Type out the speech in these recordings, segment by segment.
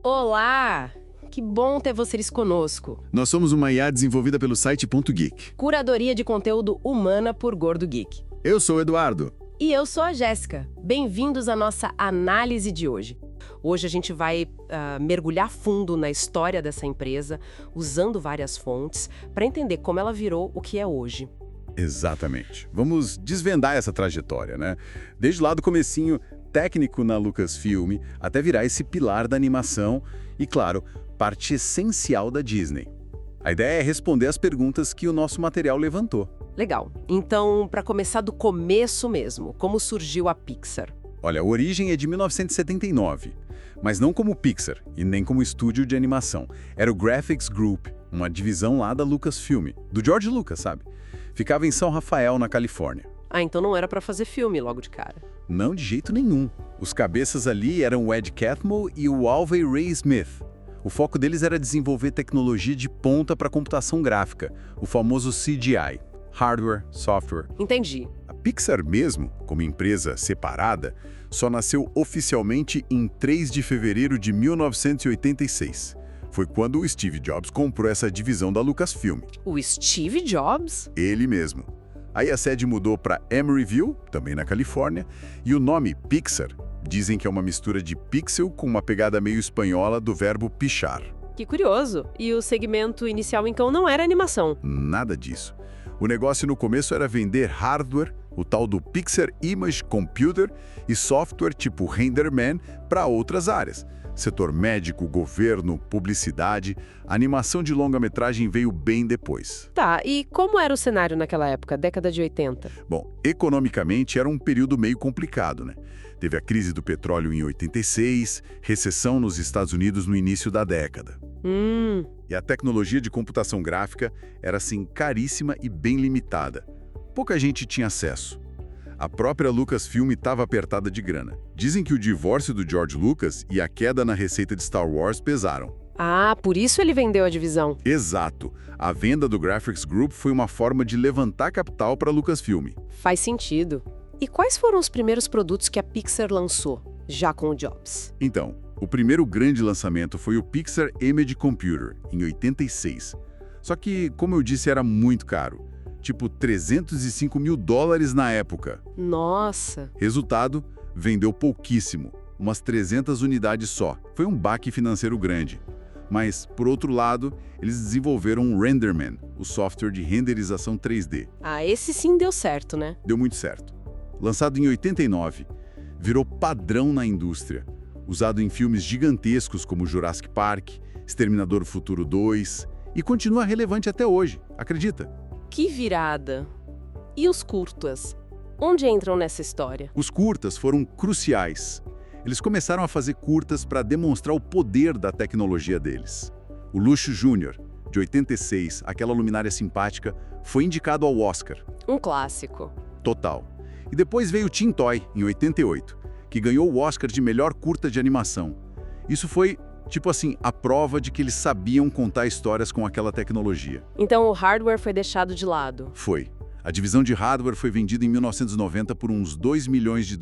Olá! Que bom ter vocês conosco. Nós somos uma IA desenvolvida pelo site Ponto Geek. Curadoria de conteúdo humana por Gordo Geek. Eu sou o Eduardo. E eu sou a Jéssica. Bem-vindos à nossa análise de hoje. Hoje a gente vai mergulhar fundo na história dessa empresa, usando várias fontes, para entender como ela virou o que é hoje. Exatamente. Vamos desvendar essa trajetória, né? Desde lá do comecinho, técnico na Lucasfilm, até virar esse pilar da animação e, claro, parte essencial da Disney. A ideia é responder as perguntas que o nosso material levantou. Legal. Então, para começar do começo mesmo, como surgiu a Pixar? Olha, a origem é de 1979, mas não como Pixar e nem como estúdio de animação. Era o Graphics Group, uma divisão lá da Lucasfilm, do George Lucas, sabe? Ficava em São Rafael, na Califórnia. Ah, então não era para fazer filme logo de cara. Não, de jeito nenhum. Os cabeças ali eram o Ed Catmull e o Alvey Ray Smith. O foco deles era desenvolver tecnologia de ponta para computação gráfica, o famoso CGI, Hardware, Software. Entendi. A Pixar mesmo, como empresa separada, só nasceu oficialmente em 3 de fevereiro de 1986. Foi quando o Steve Jobs comprou essa divisão da Lucasfilm. O Steve Jobs? Ele mesmo. Aí a sede mudou para Emeryville, também na Califórnia, e o nome Pixar dizem que é uma mistura de pixel com uma pegada meio espanhola do verbo pichar. Que curioso. E o segmento inicial, então, não era animação? Nada disso. O negócio no começo era vender hardware, o tal do Pixar Image Computer, e software tipo RenderMan para outras áreas. Setor médico, governo, publicidade, a animação de longa-metragem veio bem depois. Tá, e como era o cenário naquela época, década de 80? Bom, economicamente era um período meio complicado, né? Teve a crise do petróleo em 86, recessão nos Estados Unidos no início da década. E a tecnologia de computação gráfica era, assim, caríssima e bem limitada. Pouca gente tinha acesso. A própria Lucasfilm estava apertada de grana. Dizem que o divórcio do George Lucas e a queda na receita de Star Wars pesaram. Ah, por isso ele vendeu a divisão. Exato. A venda do Graphics Group foi uma forma de levantar capital para a Lucasfilm. Faz sentido. E quais foram os primeiros produtos que a Pixar lançou, já com o Jobs? Então, o primeiro grande lançamento foi o Pixar Image Computer, em 86. Só que, como eu disse, era muito caro. Tipo $305 mil na época. Nossa! Resultado, vendeu pouquíssimo, umas 300 unidades só. Foi um baque financeiro grande. Mas, por outro lado, eles desenvolveram o RenderMan, o software de renderização 3D. Ah, esse sim deu certo, né? Deu muito certo. Lançado em 89, virou padrão na indústria. Usado em filmes gigantescos como Jurassic Park, Exterminador do Futuro 2, e continua relevante até hoje, acredita? Que virada! E os curtas? Onde entram nessa história? Os curtas foram cruciais. Eles começaram a fazer curtas para demonstrar o poder da tecnologia deles. O Luxo Jr., de 86, aquela luminária simpática, foi indicado ao Oscar. Um clássico. Total. E depois veio Tin Toy, em 88, que ganhou o Oscar de melhor curta de animação. Isso foi, tipo assim, a prova de que eles sabiam contar histórias com aquela tecnologia. Então o hardware foi deixado de lado. Foi. A divisão de hardware foi vendida em 1990 por uns $2 milhões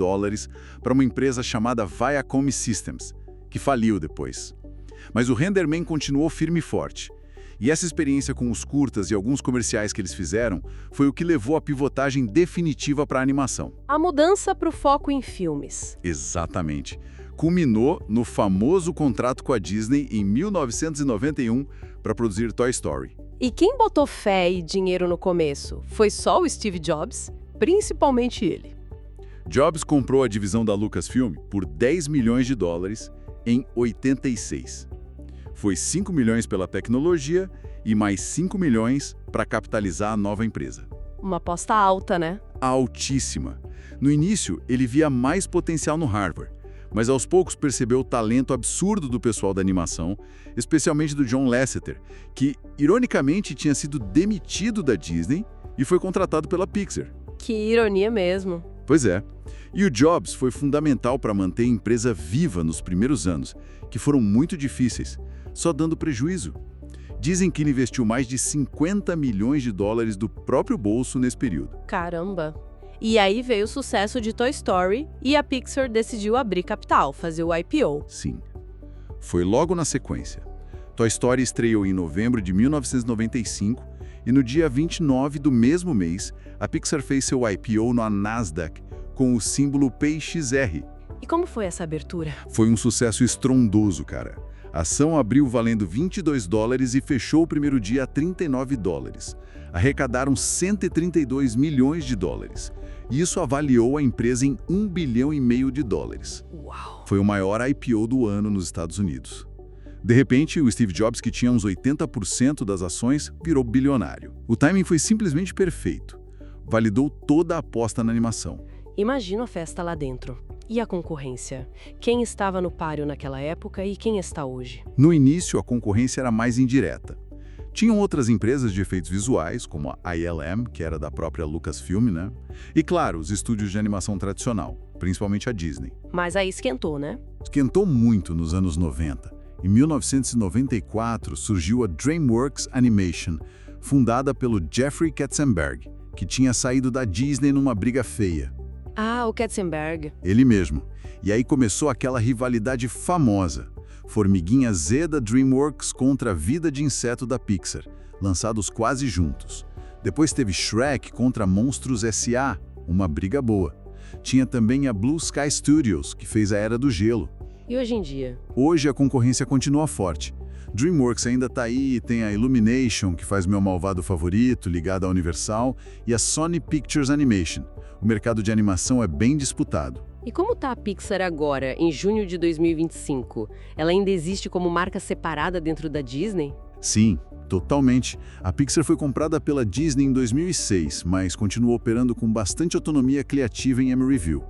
para uma empresa chamada Viacom Systems, que faliu depois. Mas o RenderMan continuou firme e forte. E essa experiência com os curtas e alguns comerciais que eles fizeram foi o que levou à pivotagem definitiva para a animação. A mudança para o foco em filmes. Exatamente. Culminou no famoso contrato com a Disney em 1991 para produzir Toy Story. E quem botou fé e dinheiro no começo? Foi só o Steve Jobs? Principalmente ele. Jobs comprou a divisão da Lucasfilm por $10 milhões em 86. Foi 5 milhões pela tecnologia e mais 5 milhões para capitalizar a nova empresa. Uma aposta alta, né? Altíssima. No início, ele via mais potencial no hardware, mas aos poucos percebeu o talento absurdo do pessoal da animação, especialmente do John Lasseter, que, ironicamente, tinha sido demitido da Disney e foi contratado pela Pixar. Que ironia mesmo. Pois é. E o Jobs foi fundamental para manter a empresa viva nos primeiros anos, que foram muito difíceis, só dando prejuízo. Dizem que ele investiu mais de $50 milhões do próprio bolso nesse período. Caramba! E aí veio o sucesso de Toy Story e a Pixar decidiu abrir capital, fazer o IPO. Sim. Foi logo na sequência. Toy Story estreou em novembro de 1995 e no dia 29 do mesmo mês, a Pixar fez seu IPO na Nasdaq com o símbolo PXR. E como foi essa abertura? Foi um sucesso estrondoso, cara. A ação abriu valendo $22 e fechou o primeiro dia a $39. Arrecadaram 132 milhões de dólares. E isso avaliou a empresa em $1,5 bilhão. Uau! Foi o maior IPO do ano nos Estados Unidos. De repente, o Steve Jobs, que tinha uns 80% das ações, virou bilionário. O timing foi simplesmente perfeito. Validou toda a aposta na animação. Imagino a festa lá dentro. E a concorrência? Quem estava no páreo naquela época e quem está hoje? No início, a concorrência era mais indireta. Tinham outras empresas de efeitos visuais, como a ILM, que era da própria Lucasfilm, né? E, claro, os estúdios de animação tradicional, principalmente a Disney. Mas aí esquentou, né? Esquentou muito nos anos 90. Em 1994, surgiu a DreamWorks Animation, fundada pelo Jeffrey Katzenberg, que tinha saído da Disney numa briga feia. Ah, o Katzenberg. Ele mesmo. E aí começou aquela rivalidade famosa. Formiguinha Z da DreamWorks contra a Vida de Inseto da Pixar, lançados quase juntos. Depois teve Shrek contra Monstros S.A., uma briga boa. Tinha também a Blue Sky Studios, que fez a Era do Gelo. E hoje em dia? Hoje a concorrência continua forte. DreamWorks ainda tá aí, tem a Illumination, que faz meu malvado favorito, ligado à Universal, e a Sony Pictures Animation. O mercado de animação é bem disputado. E como tá a Pixar agora, em junho de 2025? Ela ainda existe como marca separada dentro da Disney? Sim, totalmente. A Pixar foi comprada pela Disney em 2006, mas continua operando com bastante autonomia criativa em Emeryville.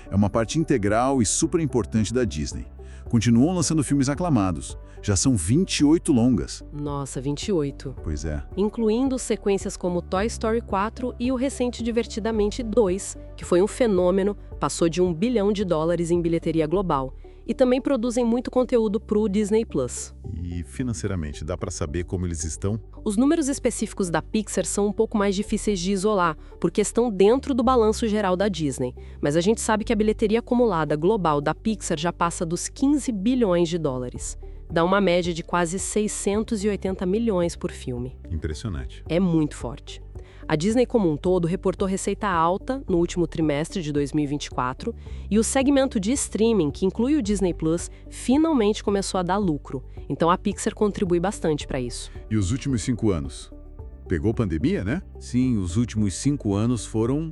É uma parte integral e super importante da Disney. Continuam lançando filmes aclamados. Já são 28 longas. Nossa, 28. Pois é. Incluindo sequências como Toy Story 4 e o recente Divertidamente 2, que foi um fenômeno, passou de $1 bilhão em bilheteria global. E também produzem muito conteúdo pro Disney+. E financeiramente, dá pra saber como eles estão? Os números específicos da Pixar são um pouco mais difíceis de isolar, porque estão dentro do balanço geral da Disney. Mas a gente sabe que a bilheteria acumulada global da Pixar já passa dos $15 bilhões. Dá uma média de quase 680 milhões por filme. Impressionante. É muito forte. A Disney como um todo reportou receita alta no último trimestre de 2024 e o segmento de streaming, que inclui o Disney Plus, finalmente começou a dar lucro. Então a Pixar contribui bastante para isso. E os últimos 5 anos? Pegou pandemia, né? Sim, os últimos 5 anos foram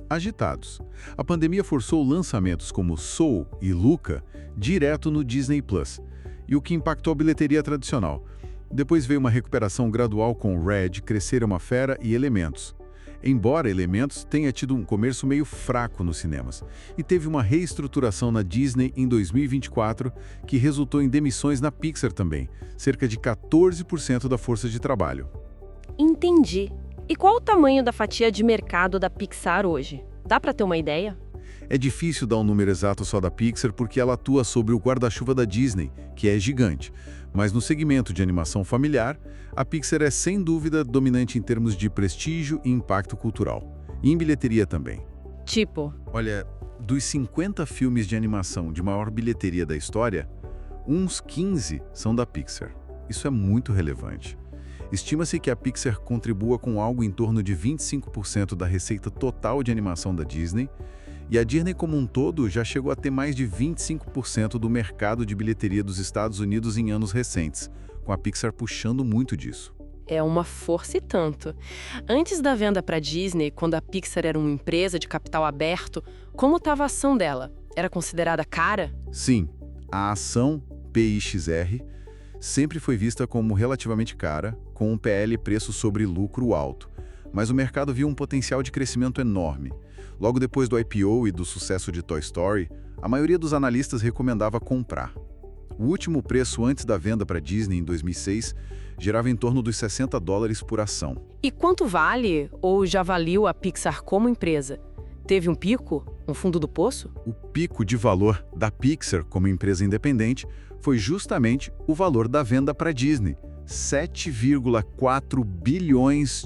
agitados. A pandemia forçou lançamentos como Soul e Luca direto no Disney Plus, e o que impactou a bilheteria tradicional. Depois veio uma recuperação gradual com Red, Crescer é uma Fera e Elementos. Embora Elementos tenha tido um começo meio fraco nos cinemas, e teve uma reestruturação na Disney em 2024 que resultou em demissões na Pixar também, cerca de 14% da força de trabalho. Entendi. E qual o tamanho da fatia de mercado da Pixar hoje? Dá para ter uma ideia? É difícil dar um número exato só da Pixar porque ela atua sobre o guarda-chuva da Disney, que é gigante. Mas no segmento de animação familiar, a Pixar é sem dúvida dominante em termos de prestígio e impacto cultural. E em bilheteria também. Tipo? Olha, dos 50 filmes de animação de maior bilheteria da história, uns 15 são da Pixar. Isso é muito relevante. Estima-se que a Pixar contribua com algo em torno de 25% da receita total de animação da Disney, e a Disney como um todo já chegou a ter mais de 25% do mercado de bilheteria dos Estados Unidos em anos recentes, com a Pixar puxando muito disso. É uma força e tanto. Antes da venda para a Disney, quando a Pixar era uma empresa de capital aberto, como estava a ação dela? Era considerada cara? Sim, a ação PXR sempre foi vista como relativamente cara, com um PL preço sobre lucro alto, mas o mercado viu um potencial de crescimento enorme. Logo depois do IPO e do sucesso de Toy Story, a maioria dos analistas recomendava comprar. O último preço antes da venda para a Disney, em 2006, girava em torno dos $60 por ação. E quanto vale, ou já valeu a Pixar como empresa? Teve um pico? Um fundo do poço? O pico de valor da Pixar como empresa independente foi justamente o valor da venda para a Disney, $7,4 bilhões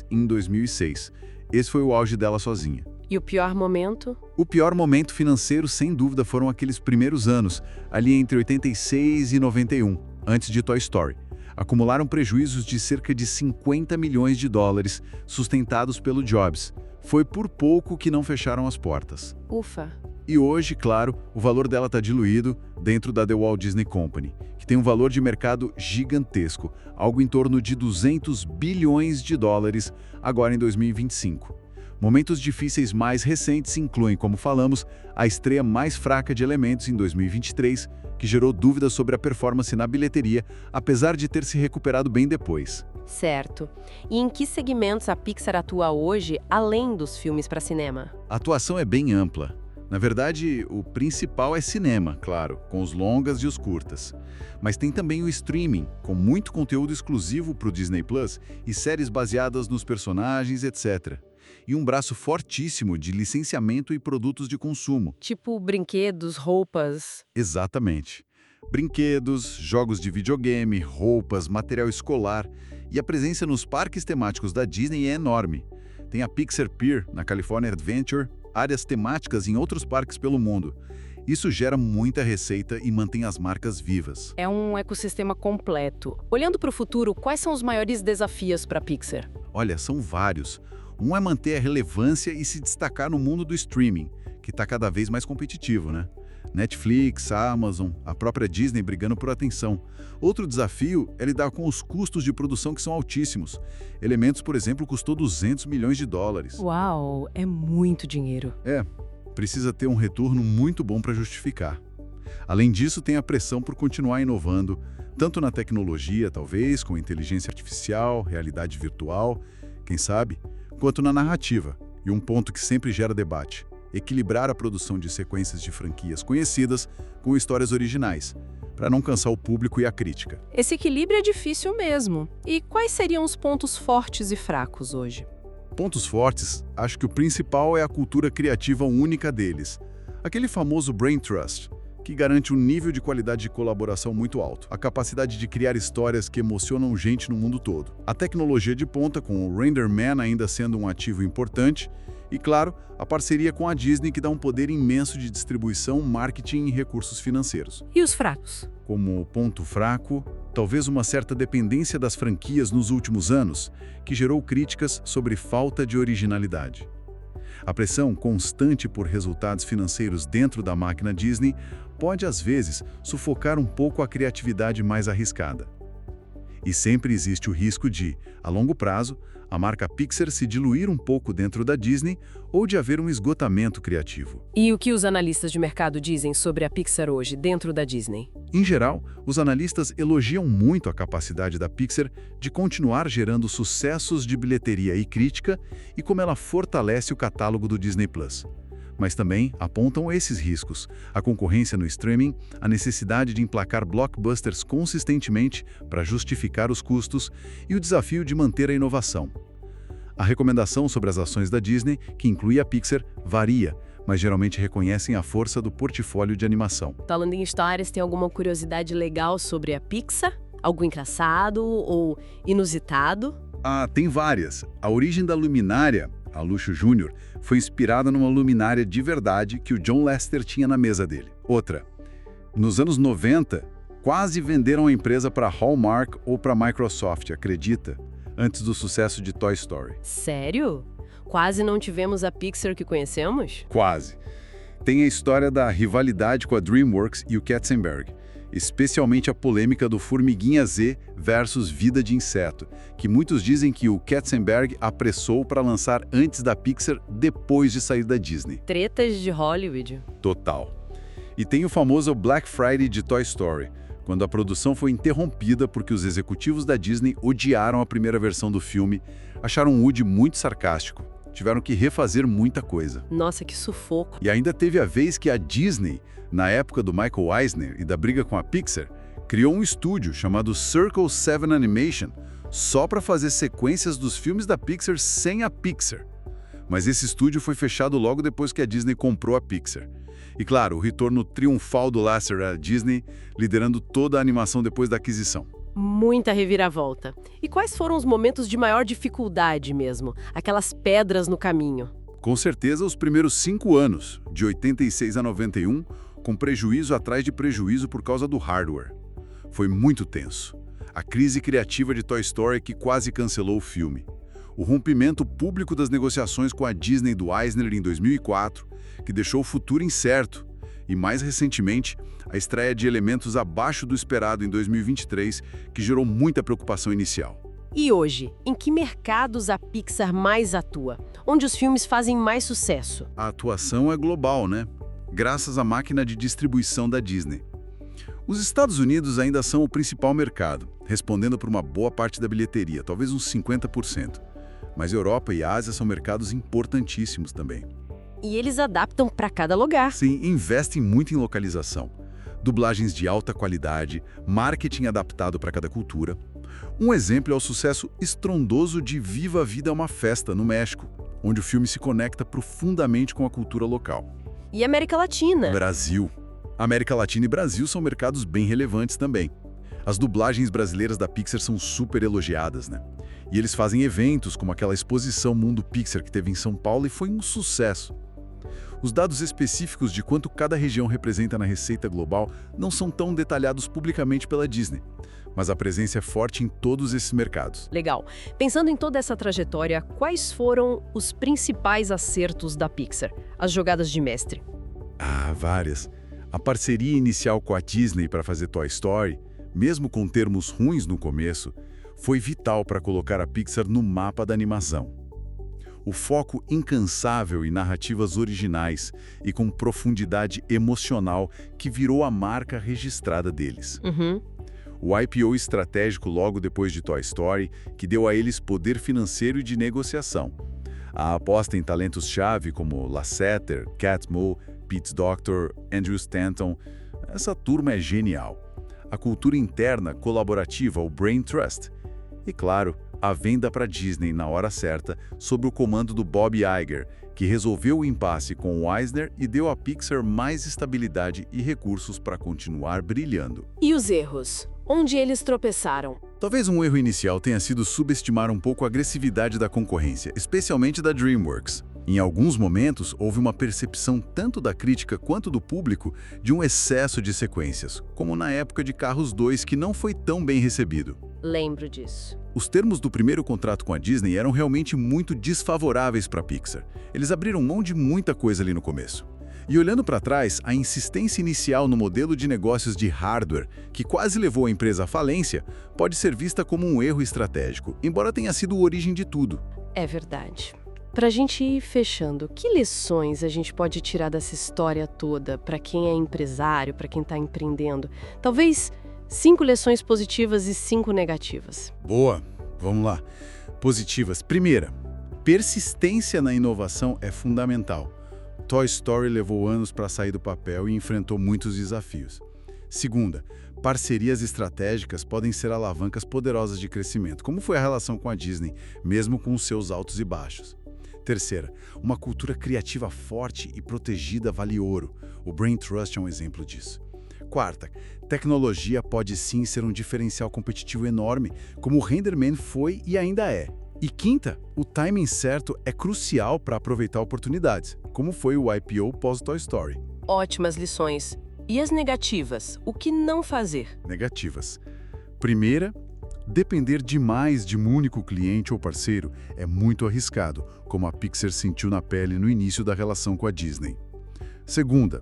em 2006. Esse foi o auge dela sozinha. E o pior momento? O pior momento financeiro, sem dúvida, foram aqueles primeiros anos, ali entre 86 e 91, antes de Toy Story. Acumularam prejuízos de cerca de 50 milhões de dólares, sustentados pelo Jobs. Foi por pouco que não fecharam as portas. Ufa! E hoje, claro, o valor dela está diluído dentro da The Walt Disney Company, que tem um valor de mercado gigantesco, algo em torno de 200 bilhões de dólares, agora em 2025. Momentos difíceis mais recentes incluem, como falamos, a estreia mais fraca de Elementos em 2023, que gerou dúvidas sobre a performance na bilheteria, apesar de ter se recuperado bem depois. Certo. E em que segmentos a Pixar atua hoje, além dos filmes para cinema? A atuação é bem ampla. Na verdade, o principal é cinema, claro, com os longas e os curtas. Mas tem também o streaming, com muito conteúdo exclusivo para o Disney Plus e séries baseadas nos personagens, etc. E um braço fortíssimo de licenciamento e produtos de consumo. Tipo brinquedos, roupas... Exatamente. Brinquedos, jogos de videogame, roupas, material escolar. E a presença nos parques temáticos da Disney é enorme. Tem a Pixar Pier, na California Adventure, áreas temáticas em outros parques pelo mundo. Isso gera muita receita e mantém as marcas vivas. É um ecossistema completo. Olhando para o futuro, quais são os maiores desafios para a Pixar? Olha, são vários. Um é manter a relevância e se destacar no mundo do streaming, que está cada vez mais competitivo, né? Netflix, Amazon, a própria Disney brigando por atenção. Outro desafio é lidar com os custos de produção que são altíssimos. Elementos, por exemplo, custou 200 milhões de dólares. Uau, é muito dinheiro. Precisa ter um retorno muito bom para justificar. Além disso, tem a pressão por continuar inovando, tanto na tecnologia, talvez, com inteligência artificial, realidade virtual, quem sabe, quanto na narrativa. E um ponto que sempre gera debate: equilibrar a produção de sequências de franquias conhecidas com histórias originais, para não cansar o público e a crítica. Esse equilíbrio é difícil mesmo. E quais seriam os pontos fortes e fracos hoje? Pontos fortes, acho que o principal é a cultura criativa única deles. Aquele famoso Brain Trust, que garante um nível de qualidade de colaboração muito alto. A capacidade de criar histórias que emocionam gente no mundo todo. A tecnologia de ponta, com o Render Man ainda sendo um ativo importante. E, claro, a parceria com a Disney, que dá um poder imenso de distribuição, marketing e recursos financeiros. E os fracos? Como ponto fraco, talvez uma certa dependência das franquias nos últimos anos, que gerou críticas sobre falta de originalidade. A pressão constante por resultados financeiros dentro da máquina Disney pode, às vezes, sufocar um pouco a criatividade mais arriscada. E sempre existe o risco de, a longo prazo, a marca Pixar se diluir um pouco dentro da Disney ou de haver um esgotamento criativo. E o que os analistas de mercado dizem sobre a Pixar hoje, dentro da Disney? Em geral, os analistas elogiam muito a capacidade da Pixar de continuar gerando sucessos de bilheteria e crítica e como ela fortalece o catálogo do Disney Plus. Mas também apontam esses riscos: a concorrência no streaming, a necessidade de emplacar blockbusters consistentemente para justificar os custos e o desafio de manter a inovação. A recomendação sobre as ações da Disney, que inclui a Pixar, varia, mas geralmente reconhecem a força do portfólio de animação. Falando em histórias, tem alguma curiosidade legal sobre a Pixar? Algo engraçado ou inusitado? Tem várias. A origem da luminária, a Luxo Jr., foi inspirada numa luminária de verdade que o John Lasseter tinha na mesa dele. Outra, nos anos 90, quase venderam a empresa para Hallmark ou para Microsoft, acredita? Antes do sucesso de Toy Story. Sério? Quase não tivemos a Pixar que conhecemos? Quase. Tem a história da rivalidade com a DreamWorks e o Katzenberg, especialmente a polêmica do Formiguinha Z versus Vida de Inseto, que muitos dizem que o Katzenberg apressou para lançar antes da Pixar, depois de sair da Disney. Tretas de Hollywood. Total. E tem o famoso Black Friday de Toy Story, quando a produção foi interrompida porque os executivos da Disney odiaram a primeira versão do filme, acharam Woody muito sarcástico, tiveram que refazer muita coisa. Nossa, que sufoco. E ainda teve a vez que a Disney, na época do Michael Eisner e da briga com a Pixar, criou um estúdio chamado Circle 7 Animation, só para fazer sequências dos filmes da Pixar sem a Pixar. Mas esse estúdio foi fechado logo depois que a Disney comprou a Pixar. E claro, o retorno triunfal do Lasseter à Disney, liderando toda a animação depois da aquisição. Muita reviravolta. E quais foram os momentos de maior dificuldade mesmo? Aquelas pedras no caminho? Com certeza, os primeiros 5 anos, de 86 a 91, com prejuízo atrás de prejuízo por causa do hardware. Foi muito tenso. A crise criativa de Toy Story que quase cancelou o filme. O rompimento público das negociações com a Disney do Eisner em 2004, que deixou o futuro incerto. E, mais recentemente, a estreia de elementos abaixo do esperado em 2023, que gerou muita preocupação inicial. E hoje, em que mercados a Pixar mais atua? Onde os filmes fazem mais sucesso? A atuação é global, né? Graças à máquina de distribuição da Disney. Os Estados Unidos ainda são o principal mercado, respondendo por uma boa parte da bilheteria, talvez uns 50%. Mas Europa e Ásia são mercados importantíssimos também. E eles adaptam para cada lugar. Sim, investem muito em localização. Dublagens de alta qualidade, marketing adaptado para cada cultura. Um exemplo é o sucesso estrondoso de Viva a Vida é uma Festa, no México, onde o filme se conecta profundamente com a cultura local. E América Latina? Brasil. América Latina e Brasil são mercados bem relevantes também. As dublagens brasileiras da Pixar são super elogiadas, né? E eles fazem eventos como aquela exposição Mundo Pixar que teve em São Paulo e foi um sucesso. Os dados específicos de quanto cada região representa na receita global não são tão detalhados publicamente pela Disney, mas a presença é forte em todos esses mercados. Legal. Pensando em toda essa trajetória, quais foram os principais acertos da Pixar? As jogadas de mestre? Várias. A parceria inicial com a Disney para fazer Toy Story, mesmo com termos ruins no começo, foi vital para colocar a Pixar no mapa da animação. O foco incansável em narrativas originais e com profundidade emocional que virou a marca registrada deles. O IPO estratégico logo depois de Toy Story, que deu a eles poder financeiro e de negociação. A aposta em talentos-chave como Lasseter, Catmull, Pete Docter, Andrew Stanton, essa turma é genial. A cultura interna colaborativa, o Brain Trust. E, claro, a venda para Disney na hora certa, sob o comando do Bob Iger, que resolveu o impasse com o Eisner e deu à Pixar mais estabilidade e recursos para continuar brilhando. E os erros? Onde eles tropeçaram? Talvez um erro inicial tenha sido subestimar um pouco a agressividade da concorrência, especialmente da DreamWorks. Em alguns momentos, houve uma percepção tanto da crítica quanto do público de um excesso de sequências, como na época de Carros 2, que não foi tão bem recebido. Lembro disso. Os termos do primeiro contrato com a Disney eram realmente muito desfavoráveis para a Pixar. Eles abriram mão de muita coisa ali no começo. E olhando para trás, a insistência inicial no modelo de negócios de hardware, que quase levou a empresa à falência, pode ser vista como um erro estratégico, embora tenha sido a origem de tudo. É verdade. Para a gente ir fechando, que lições a gente pode tirar dessa história toda para quem é empresário, para quem está empreendendo? Talvez 5 lições positivas e 5 negativas. Boa, vamos lá. Positivas. Primeira, persistência na inovação é fundamental. Toy Story levou anos para sair do papel e enfrentou muitos desafios. Segunda, parcerias estratégicas podem ser alavancas poderosas de crescimento, como foi a relação com a Disney, mesmo com os seus altos e baixos. Terceira, uma cultura criativa forte e protegida vale ouro. O Brain Trust é um exemplo disso. Quarta, tecnologia pode sim ser um diferencial competitivo enorme, como o RenderMan foi e ainda é. E quinta, o timing certo é crucial para aproveitar oportunidades, como foi o IPO pós-Toy Story. Ótimas lições. E as negativas? O que não fazer? Negativas. Primeira, depender demais de um único cliente ou parceiro é muito arriscado, como a Pixar sentiu na pele no início da relação com a Disney. Segunda,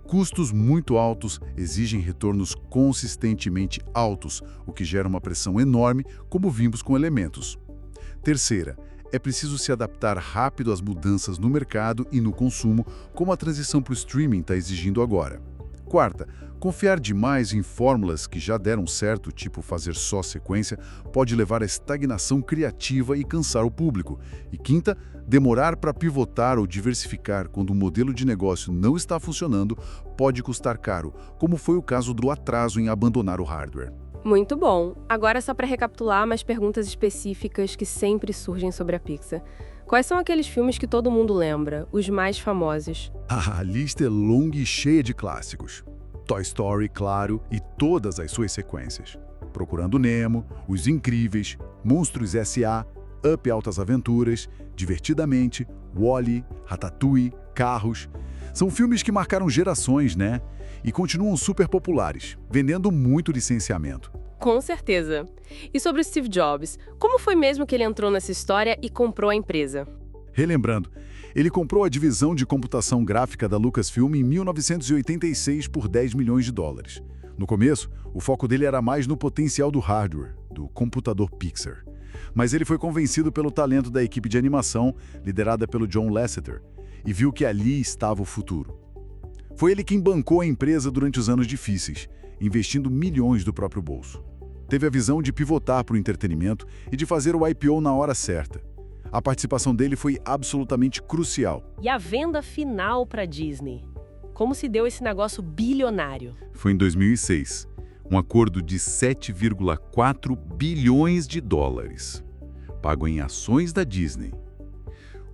custos muito altos exigem retornos consistentemente altos, o que gera uma pressão enorme, como vimos com Elementos. Terceira, é preciso se adaptar rápido às mudanças no mercado e no consumo, como a transição para o streaming está exigindo agora. Quarta, confiar demais em fórmulas que já deram certo, tipo fazer só sequência, pode levar à estagnação criativa e cansar o público. E quinta, demorar para pivotar ou diversificar quando o modelo de negócio não está funcionando pode custar caro, como foi o caso do atraso em abandonar o hardware. Muito bom. Agora, só para recapitular umas perguntas específicas que sempre surgem sobre a Pixar. Quais são aqueles filmes que todo mundo lembra, os mais famosos? A lista é longa e cheia de clássicos. Toy Story, claro, e todas as suas sequências. Procurando Nemo, Os Incríveis, Monstros S.A., Up Altas Aventuras, Divertidamente, Wall-E, Ratatouille, Carros. São filmes que marcaram gerações, né? E continuam super populares, vendendo muito licenciamento. Com certeza. E sobre o Steve Jobs, como foi mesmo que ele entrou nessa história e comprou a empresa? Relembrando, ele comprou a divisão de computação gráfica da Lucasfilm em 1986 por 10 milhões de dólares. No começo, o foco dele era mais no potencial do hardware, do computador Pixar. Mas ele foi convencido pelo talento da equipe de animação, liderada pelo John Lasseter, e viu que ali estava o futuro. Foi ele quem bancou a empresa durante os anos difíceis, investindo milhões do próprio bolso. Teve a visão de pivotar para o entretenimento e de fazer o IPO na hora certa. A participação dele foi absolutamente crucial. E a venda final para a Disney? Como se deu esse negócio bilionário? Foi em 2006, um acordo de 7,4 bilhões de dólares, pago em ações da Disney.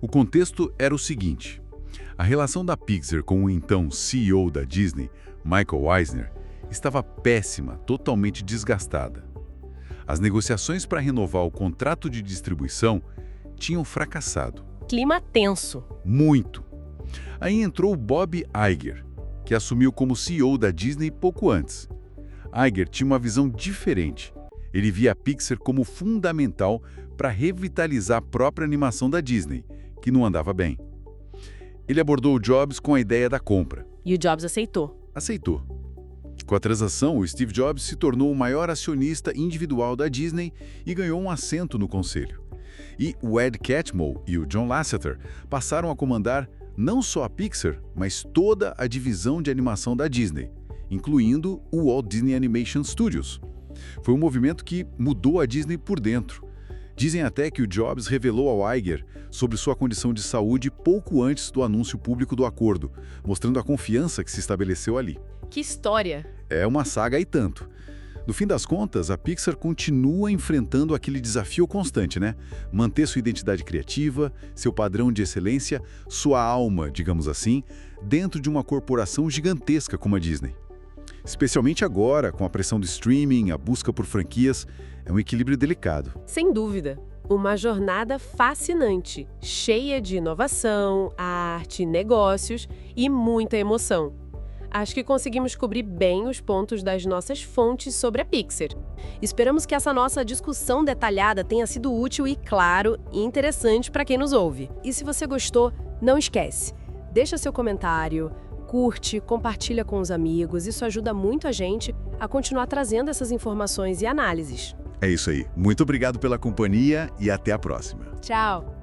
O contexto era o seguinte: a relação da Pixar com o então CEO da Disney, Michael Eisner, estava péssima, totalmente desgastada. As negociações para renovar o contrato de distribuição tinham fracassado. Clima tenso. Muito. Aí entrou Bob Iger, que assumiu como CEO da Disney pouco antes. Iger tinha uma visão diferente. Ele via a Pixar como fundamental para revitalizar a própria animação da Disney, que não andava bem. Ele abordou o Jobs com a ideia da compra. E o Jobs aceitou. Aceitou. Com a transação, o Steve Jobs se tornou o maior acionista individual da Disney e ganhou um assento no conselho. E o Ed Catmull e o John Lasseter passaram a comandar não só a Pixar, mas toda a divisão de animação da Disney, incluindo o Walt Disney Animation Studios. Foi um movimento que mudou a Disney por dentro. Dizem até que o Jobs revelou ao Iger sobre sua condição de saúde pouco antes do anúncio público do acordo, mostrando a confiança que se estabeleceu ali. Que história! É uma saga e tanto. No fim das contas, a Pixar continua enfrentando aquele desafio constante, né? Manter sua identidade criativa, seu padrão de excelência, sua alma, digamos assim, dentro de uma corporação gigantesca como a Disney. Especialmente agora, com a pressão do streaming, a busca por franquias, é um equilíbrio delicado. Sem dúvida. Uma jornada fascinante, cheia de inovação, arte, negócios e muita emoção. Acho que conseguimos cobrir bem os pontos das nossas fontes sobre a Pixar. Esperamos que essa nossa discussão detalhada tenha sido útil e, claro, interessante para quem nos ouve. E se você gostou, não esquece, deixa seu comentário, curte, compartilha com os amigos, isso ajuda muito a gente a continuar trazendo essas informações e análises. É isso aí. Muito obrigado pela companhia e até a próxima. Tchau!